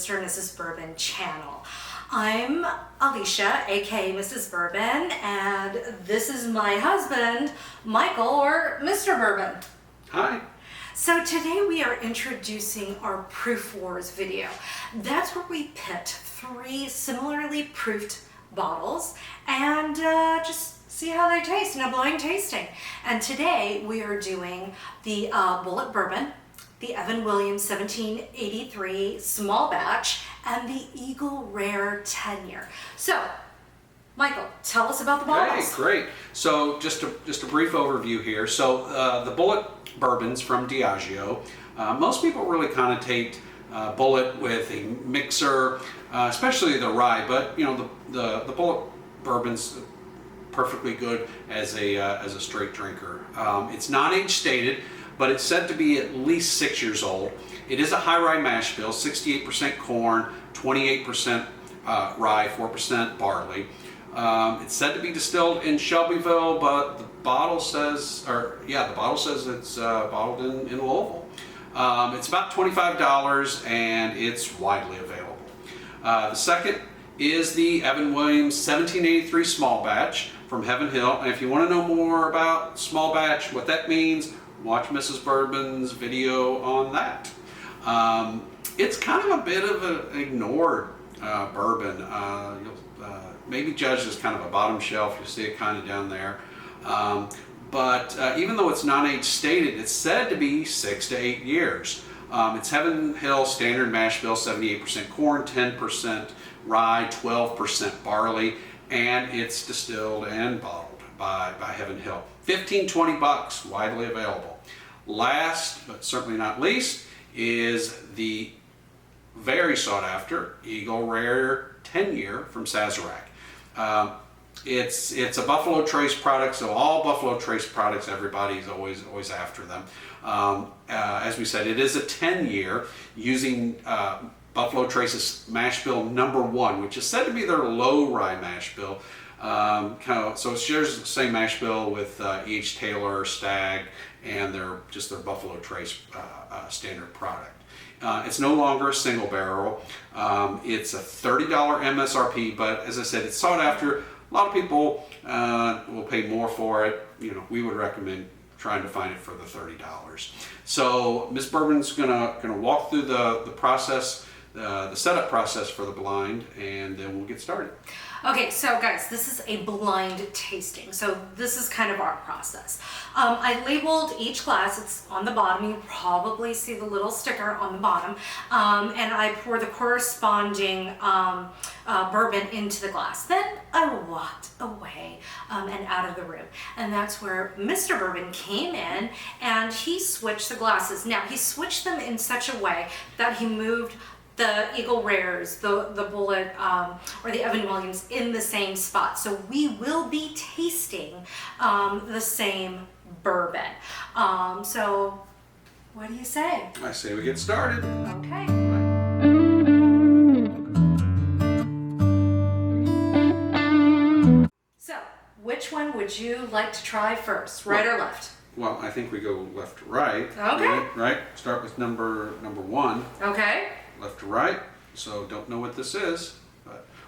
Mr. and Mrs. Bourbon channel. I'm Alicia, aka Mrs. Bourbon, and this is my husband, Michael, or Mr. Bourbon. Hi. So today we are introducing our Proof Wars video. That's where we pit 3 similarly proofed bottles and just see how they taste in a blind tasting. And today we are doing the Bulleit Bourbon, the Evan Williams 1783 small batch, and the Eagle Rare 10-year. So, Michael, tell us about the bottles. Okay, great. So just a brief overview here. So the Bulleit Bourbons from Diageo. Most people really connotate Bulleit with a mixer, especially the rye, but you know the Bulleit Bourbon's perfectly good as a straight drinker. It's not age stated, but it's said to be at least 6 years old. It is a high rye mash bill, 68% corn, 28% rye, 4% barley. It's said to be distilled in Shelbyville, but the bottle says, it's bottled in Louisville. It's about $25 and it's widely available. The second is the Evan Williams 1783 small batch from Heaven Hill. And if you want to know more about small batch, what that means, watch Mrs. Bourbon's video on that. It's kind of a bit of an ignored bourbon. Maybe judged as kind of a bottom shelf. You'll see it kind of down there. But even though it's non-age stated, it's said to be 6 to 8 years. It's Heaven Hill standard mash bill, 78% corn, 10% rye, 12% barley, and it's distilled and bottled by Heaven Hill. $15-20, widely available. Last, but certainly not least, is the very sought after Eagle Rare 10-year from Sazerac. It's a Buffalo Trace product, so all Buffalo Trace products, everybody's always after them. As we said, it is a 10-year using Buffalo Trace's mash bill number 1, which is said to be their low rye mash bill. So it shares the same mash bill with E.H. Taylor, Stag, and their Buffalo Trace standard product. It's no longer a single barrel. It's a $30 MSRP, but as I said, it's sought after. A lot of people will pay more for it. You know, we would recommend trying to find it for the $30. So Ms. Bourbon's gonna walk through the process, the setup process for the blind, and then we'll get started. Okay, so guys, this is a blind tasting. So this is kind of our process. I labeled each glass. It's on the bottom. You'll probably see the little sticker on the bottom. And I pour the corresponding bourbon into the glass. Then I walked away and out of the room. And that's where Mr. Bourbon came in and he switched the glasses. Now, he switched them in such a way that he moved the Eagle Rares, the Bulleit, or the Evan Williams in the same spot. So we will be tasting the same bourbon. So what do you say? I say we get started. Okay. So which one would you like to try first, right or left? Well, I think we go left to right. Okay. Right? Start with number 1. Okay. Left to right, so don't know what this is.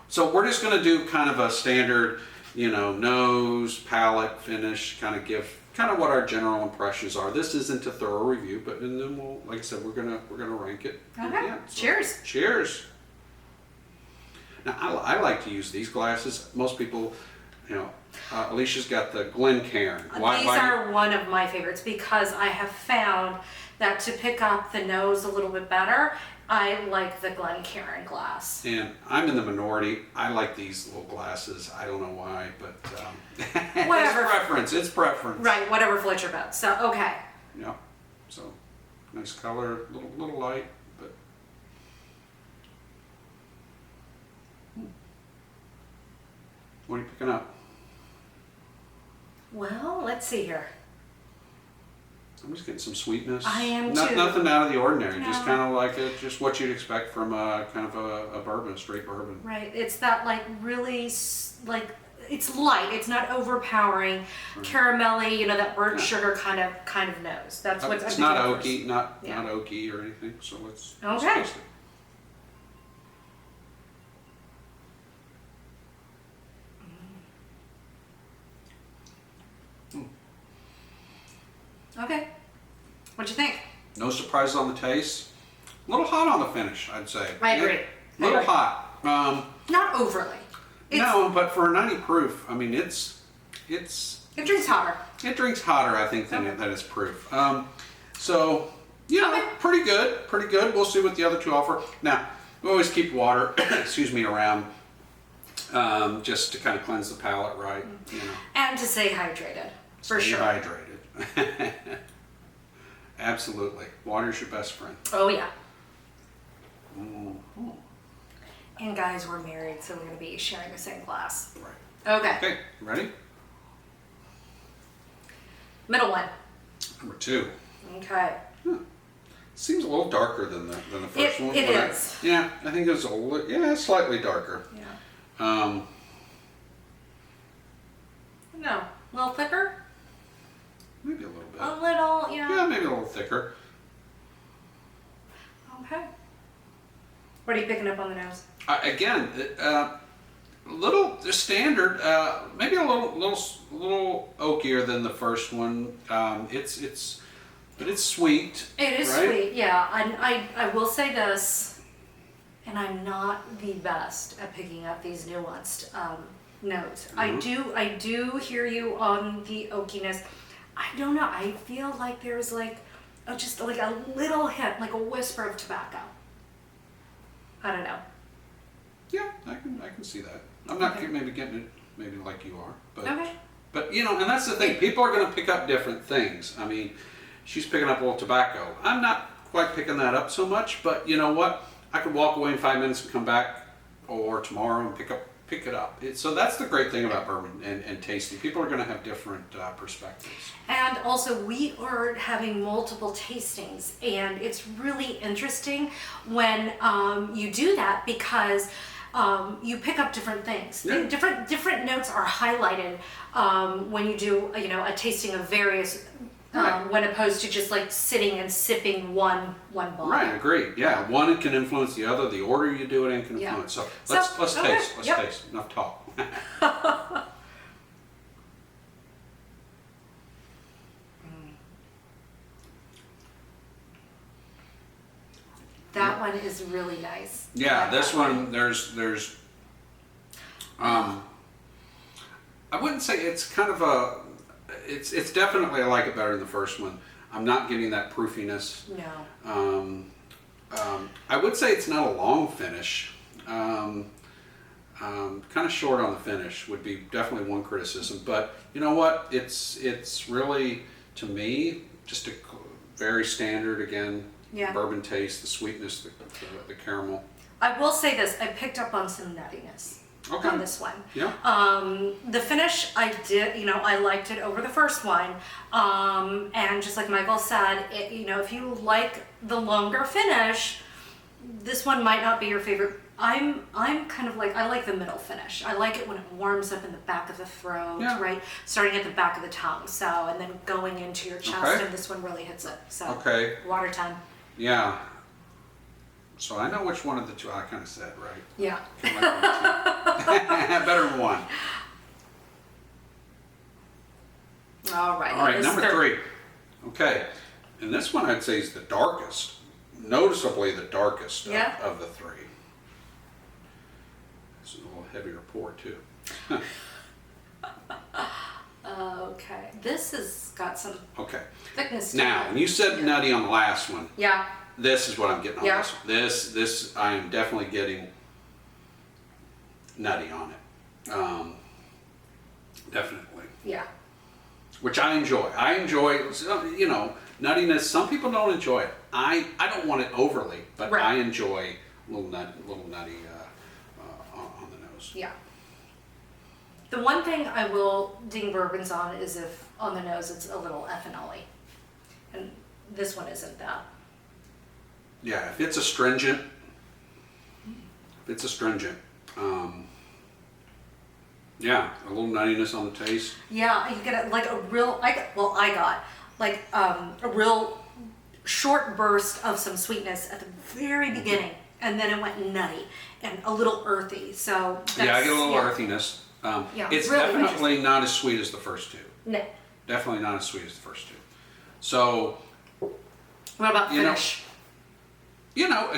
So we're just going to do kind of a standard, nose, palate, finish, kind of what our general impressions are. This isn't a thorough review, but and then we'll, like I said, we're gonna rank it. Okay. Yeah, so Cheers. Cheers. Now I like to use these glasses. Most people, Alicia's got the Glencairn. These are one of my favorites because I have found that to pick up the nose a little bit better, I like the Glencairn glass. And I'm in the minority. I like these little glasses. I don't know why, but Whatever. It's preference. Right, whatever floats your boat. So, okay. Yeah. So, nice color, little light, but. What are you picking up? Well, let's see here. I'm just getting some sweetness. I am too. Nothing out of the ordinary. No. Just kind of like just what you'd expect from a bourbon, a straight bourbon. Right. It's that really it's light. It's not overpowering, caramelly. That burnt sugar kind of nose. That's what it's not oaky, not oaky or anything. So let's okay. taste it. Okay. What'd you think? No surprises on the taste. A little hot on the finish, I'd say. I agree. A little hot. Not overly. No, but for a 90 proof, I mean, it drinks hotter. It drinks hotter, I think, than it's proof. So, yeah, Okay. pretty good, pretty good. We'll see what the other two offer. Now, we always keep water, excuse me, around just to kind of cleanse the palate, right? You know, And to stay hydrated, for stay sure. hydrated. Absolutely. Water's your best friend. Oh, yeah. Mhm. And guys, we're married, so we're going to be sharing the same glass. Right. Okay. Okay, ready? Middle one. Number 2. Okay. Seems a little darker than the first one. It but is. Yeah, I think it's slightly darker. Yeah. No. A little thicker? Maybe a little bit. A little, Yeah, maybe a little thicker. Okay. What are you picking up on the nose? Again, little standard. Maybe a little oakier than the first one. But it's sweet. It is right? sweet, yeah. And I will say this, and I'm not the best at picking up these nuanced notes. Mm-hmm. I do hear you on the oakiness. I don't know. I feel like there's just like a little hint, like a whisper of tobacco. I don't know. Yeah, I can see that. I'm not Okay. maybe getting it maybe like you are, but Okay. but you know, and that's the thing. People are going to pick up different things. I mean, she's picking up a little tobacco. I'm not quite picking that up so much, but you know what? I could walk away in 5 minutes and come back, or tomorrow and pick it up. So that's the great thing about bourbon and tasting. People are going to have different perspectives. And also, we are having multiple tastings, and it's really interesting when you do that because you pick up different things. Yeah. Different notes are highlighted when you do a tasting of various. Right. When opposed to just like sitting and sipping one bottle. Right, agreed. Yeah, one can influence the other. The order you do it in can Yeah. influence. So let's okay, taste. Let's yep. taste. Enough talk. That one is really nice. I Yeah, like this that one there's I wouldn't say it's kind of it's definitely I like it better than the first one. I'm not getting that proofiness. No. I would say it's not a long finish. Kind of short on the finish would be definitely one criticism. But you know what? It's really, to me, just a very standard, again, Yeah. bourbon taste, the sweetness, the caramel. I will say this, I picked up on some nuttiness Okay. on this one. Yeah. The finish, I did, I liked it over the first one. And just like Michael said, if you like the longer finish, this one might not be your favorite. I'm kind of like, I like the middle finish. I like it when it warms up in the back of the throat, Yeah. right? Starting at the back of the tongue, and then going into your chest, Okay. and this one really hits it. So, Okay. water time. Yeah. So I know which one of the two I kind of said, right? Yeah. I like one or two. Better than one. All right. All right, this number third- 3. Okay, and this one I'd say is the darkest, noticeably the darkest Yeah. of the 3. It's a little heavier pour too. Okay. This has got some Okay, thickness to now it. when you said nutty on the last one, Yeah. this is what I'm getting on Yeah. this one. This I am definitely getting nutty on it. Definitely. Yeah. Which I enjoy. I enjoy, nuttiness. Some people don't enjoy it. I don't want it overly, but Right. I enjoy a little nutty on the nose. Yeah. The one thing I will ding bourbons on is if on the nose it's a little ethanol-y. And this one isn't that. Yeah, if it's astringent, yeah, a little nuttiness on the taste. Yeah, you get like a real, I got like a real short burst of some sweetness at the very beginning, and then it went nutty and a little earthy. So Yeah, I get a little yeah. earthiness. Yeah, It's really definitely not as sweet as the first two. No. Definitely not as sweet as the first two. So, What about You know, finish?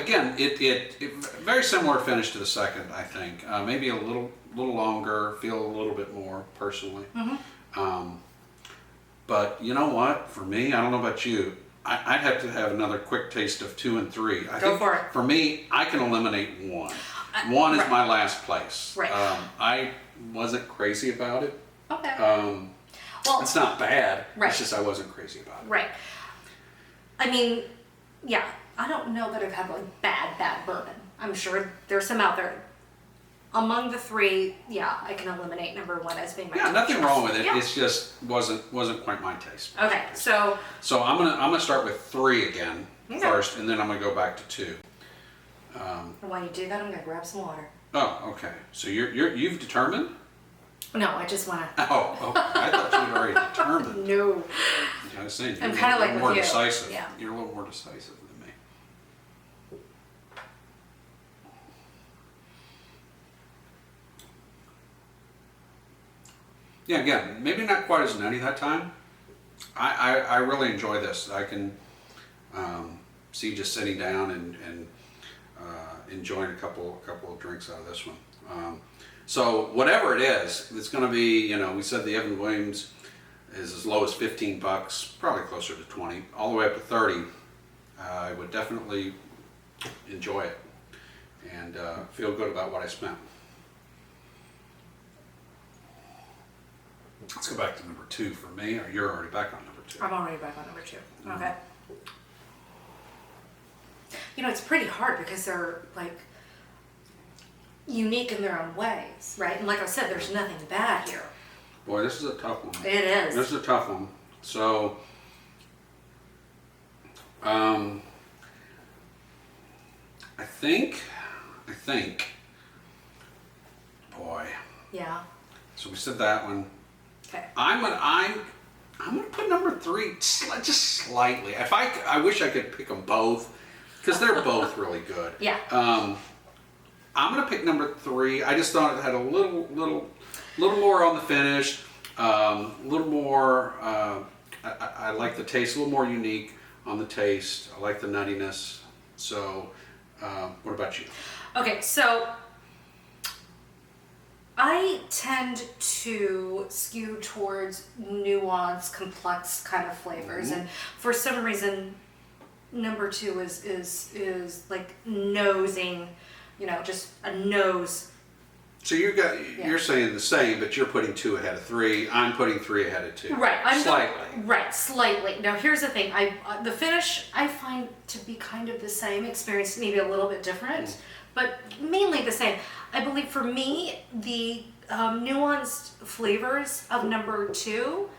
again, it very similar finish to the second, I think. Maybe a little longer, feel a little bit more personally. But you know what? For me, I don't know about you, I'd have to have another quick taste of 2 and 3. I Go think for it. For me, I can eliminate 1. 1 is right. my last place. Right. I wasn't crazy about it. Okay. Well, it's not bad. Right. It's just I wasn't crazy about it. Right. I mean, yeah, I don't know that I've had like bad bourbon. I'm sure there's some out there. Among the 3, yeah, I can eliminate number 1 as being my Yeah, top nothing choice. wrong with it. Yeah. It's just wasn't quite my taste. Okay, so So I'm gonna start with 3 again Okay. first, and then I'm gonna go back to 2. while you do that, I'm gonna grab some water. Oh, okay. So you've determined? No, I just wanna. Oh, okay. I thought you had already determined. No. I was saying I'm you're kinda a like little more with you. decisive. Yeah. You're a little more decisive than me. Yeah, again, maybe not quite as nutty that time. I really enjoy this. I can see just sitting down and enjoying a couple of drinks out of this one. So whatever it is, it's going to be, we said the Evan Williams is as low as $15, probably closer to 20, all the way up to 30. I would definitely enjoy it and feel good about what I spent. Let's go back to number 2 for me, or you're already back on number 2. I'm already back on number 2. Okay. It's pretty hard because they're like unique in their own ways, right? And like I said, there's nothing bad here. Boy, this is a tough one. It is. This is a tough one. So, I think, boy. Yeah. So we said that one. Okay. I'm gonna put number 3 just slightly. I wish I could pick them both because they're both really good. Yeah. I'm gonna pick number 3. I just thought it had a little more on the finish, a little more. I like the taste, a little more unique on the taste. I like the nuttiness. So, what about you? Okay, so I tend to skew towards nuanced, complex kind of flavors, and for some reason, number 2 is like nosing, just a nose. So you're saying the same, but you're putting 2 ahead of 3. I'm putting 3 ahead of 2. Right, Slightly. Right, slightly. Now here's the thing: the finish I find to be kind of the same. Experience maybe a little bit different, but mainly the same. I believe for me, the nuanced flavors of number 2,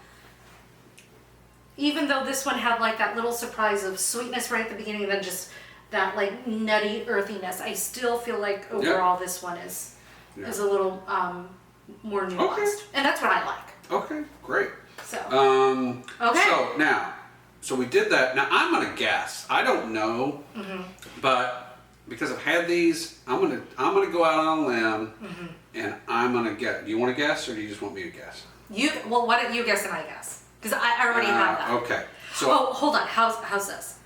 even though this one had like that little surprise of sweetness right at the beginning and then just that like nutty earthiness, I still feel like overall this one is a little more nuanced. Okay. And that's what I like. Okay, great. So, Okay. So we did that. Now I'm gonna guess. I don't know, but because I've had these, I'm gonna go out on a limb, and I'm gonna guess. Do you want to guess, or do you just want me to guess? Why don't you guess and I guess? Because I already have that. Okay. So hold on. How's this?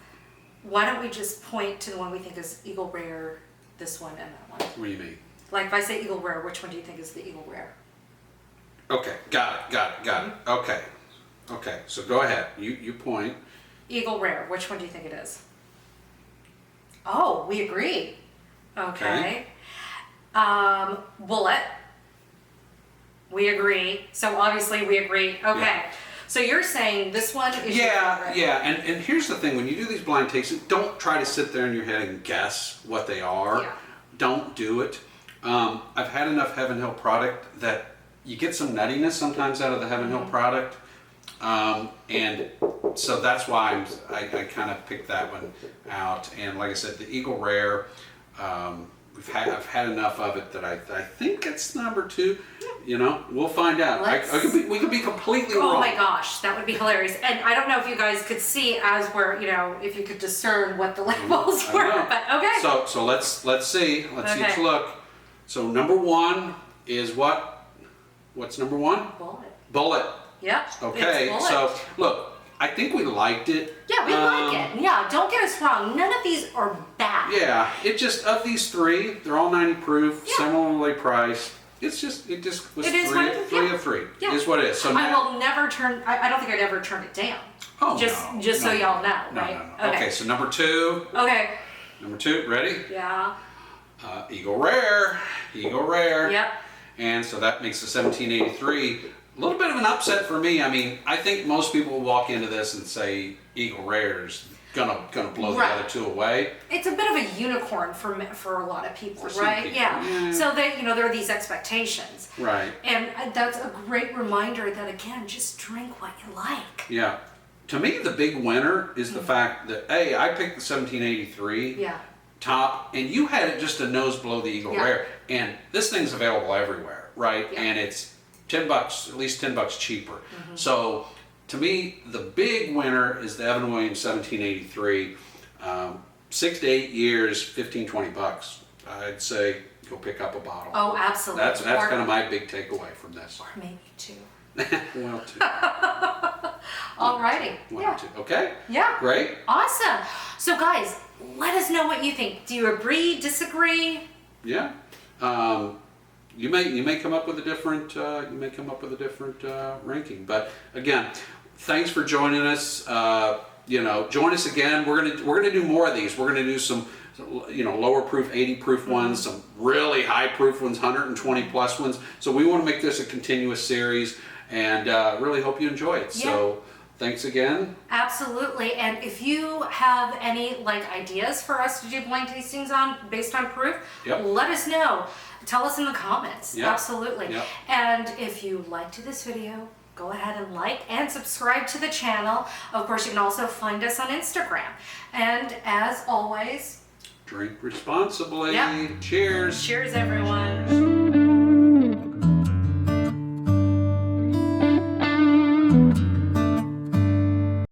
Why don't we just point to the one we think is Eagle Rare, this one and that one? what do you mean? Like if I say Eagle Rare, which one do you think is the Eagle Rare? Okay, got it. Okay. So go ahead. You point. Eagle Rare, which one do you think it is? Oh, we agree. Okay. Bulleit. We agree. So obviously we agree. Okay. Yeah. So you're saying this one is your favorite. Yeah. And here's the thing: when you do these blind tastings, don't try to sit there in your head and guess what they are. Yeah. Don't do it. I've had enough Heaven Hill product that you get some nuttiness sometimes out of the Heaven Hill product. And so that's why I kind of picked that one out. And like I said, the Eagle Rare, I've had enough of it that I think it's number 2. We'll find out. We could be completely wrong. Oh my gosh, that would be hilarious. And I don't know if you guys could see as we're, if you could discern what the labels were, but okay. So let's see. Let's Okay. each look. So number 1 is what? What's number 1? Bulleit. Bulleit. Yep. Okay, it's Bulleit. so look, I think we liked it. Yeah, we like it. Yeah, don't get us wrong. None of these are bad. Yeah, it just, of these three, they're all 90 proof, Yeah. similarly priced. It just was It is three, what it is, three yeah. of three. Yeah. Is what it is. So I now, will never turn, I don't think I'd ever turn it down. oh, Just no, so no, y'all know, no, right? No, no. Okay, so number two, Okay. ready? Yeah. Eagle Rare, Eagle Rare. Yep. And so that makes the 1783 a little bit of an upset for me. I mean, I think most people will walk into this and say Eagle Rare's gonna blow the Right. other two away. It's a bit of a unicorn for a lot of people, For some right? people, Yeah. yeah. So that, there are these expectations. Right. And that's a great reminder that, again, just drink what you like. Yeah. To me, the big winner is the fact that, A, I picked the 1783 Yeah. top, and you had it just a nose below the Eagle Yeah. Rare. And this thing's available everywhere, right? Yeah. And it's $10, at least $10 cheaper. So to me, the big winner is the Evan Williams 1783. 6 to 8 years, 15, $20. I'd say go pick up a bottle. Oh, absolutely. That's Or- kind of my big takeaway from this. Or maybe two. Well, two. Alrighty. One Yeah. or two. Okay? Yeah. Great. Awesome. So guys, let us know what you think. Do you agree, disagree? Yeah. You may come up with a different ranking, but again, thanks for joining us. Join us again. We're gonna do more of these. We're gonna do some lower proof, 80 proof ones, some really high proof ones, 120 plus ones. So we want to make this a continuous series, and really hope you enjoy it. So thanks again. Absolutely. And if you have any ideas for us to do blind tastings on based on proof, Yep. let us know. Tell us in the comments. Yep. Absolutely. Yep. And if you liked this video, go ahead and like and subscribe to the channel. Of course, you can also find us on Instagram. And as always, Drink responsibly. Yep. Cheers. cheers everyone.